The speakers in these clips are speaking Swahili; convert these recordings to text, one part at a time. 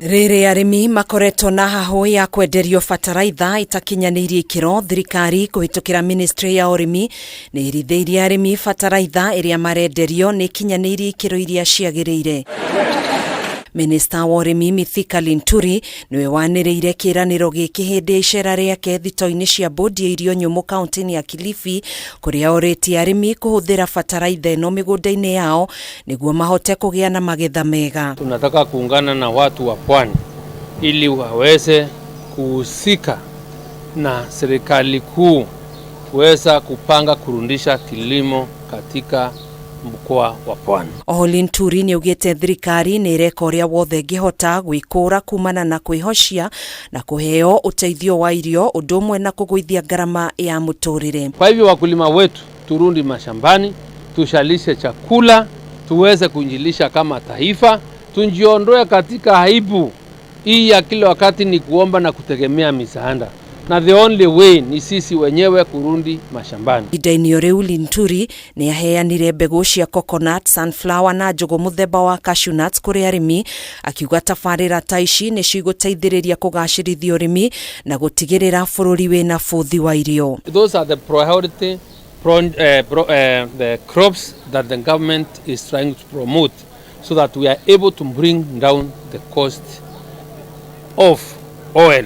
Rĩrĩ arĩmi makoretwo na haho ya kwenderio bataraitha itakinyanirie ikiro, thirikari kuhitukira ministry ya urimi ni irithĩirie arĩmi bataraitha iria marenderio ni ikinyanirie ikiro iria ciagĩrĩire. Minister wa urimi Mithika Linturi niwe wanĩrĩire kĩranĩro gĩkĩ hĩndĩ icera rĩake thito-inĩ cia bodi ya irio nyũmũ kaunti-inĩ ya Kilifi, kuria orĩtie arĩmi kuhũthĩra bataraitha ĩno mĩgũnda-inĩ yao nĩguo mahote kũgĩa na magetha mega. Tunataka kuungana na watu wa pwani ili waweze kuhusika na serikali kuu kuweza kupanga kurundisha kilimo katika mkoa wa Pwani. Linturi ni ugite thirikari ni ireka uria wothe ngihota gwikura kumana na kwihocia na kuheo uteithio wa irio udumwe na kugwithia gharama ya muturire. Kwa hivyo wakulima wetu turundi mashambani, tushalishe chakula, tuweze kuinjilisha kama taifa, tunjiondoe katika aibu hii ya kila wakati ni kuomba na kutegemea misaada. Na the only way ni sisi wenyewe kurundi mashambani. Idainio riu Linturi ni aheanire mbegu cia coconut, sunflower na njugu muthemba wa cashew nuts kuri arimi, akiuga tabarĩra ta ici ni ciguteithĩrĩria kugacĩrithia urimi na gutigĩrĩra bũrũri wĩna bũthi wa irio. Those are the priority the crops that the government is trying to promote so that we are able to bring down the cost of oil,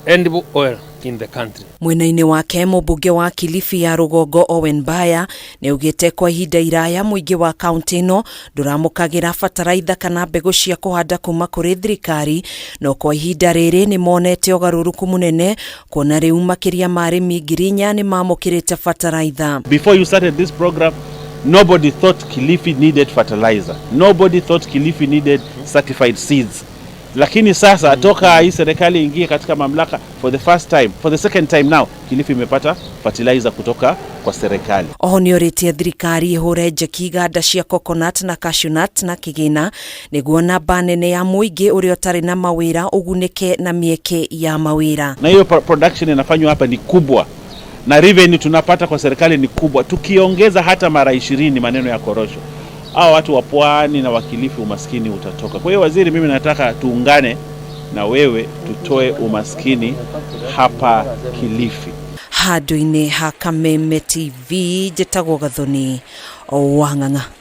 edible oil in the country. Mwena-inĩ wake mũmbunge wa Kilifi ya Rugongo Owen Baya ni ugite kwa ihinda iraya muingi wa kaunti ino nduramũkagĩra bataraitha kana mbegu cia kuhanda kuma kuri thirikari, no kwa ihinda rĩrĩ ni monete ũgarũrũku munene kuona rĩu makĩria ma arĩmi 4,000 ni mamũkĩrĩte bataraitha. Before you started this program, nobody thought Kilifi needed fertilizer. Nobody thought Kilifi needed certified seeds. Lakini sasa toka hii serikali ingie katika mamlaka for the second time now, Kilifi imepata fertilizer kutoka kwa serikali. Ni orĩtie thirikari ihure njeki iganda cia coconut na cashew nut na kĩgĩna nĩguo namba nene ya mũingĩ ũrĩa ũtarĩ na mawĩra ũgunĩke na mieke ya mawĩra. Na hiyo production inafanywa hapa ni kubwa na revenue tunapata kwa serikali ni kubwa, tukiongeza hata mara 20 maneno ya korosho. Hao watu wa Pwani na wa Kilifi umaskini utatoka. Kwa hiyo waziri, mimi nataka tuungane na wewe tutoe umaskini hapa Kilifi. Handũ-inĩ ha Kameme TV, Njĩtagwo Gathoni Wang'ang'a.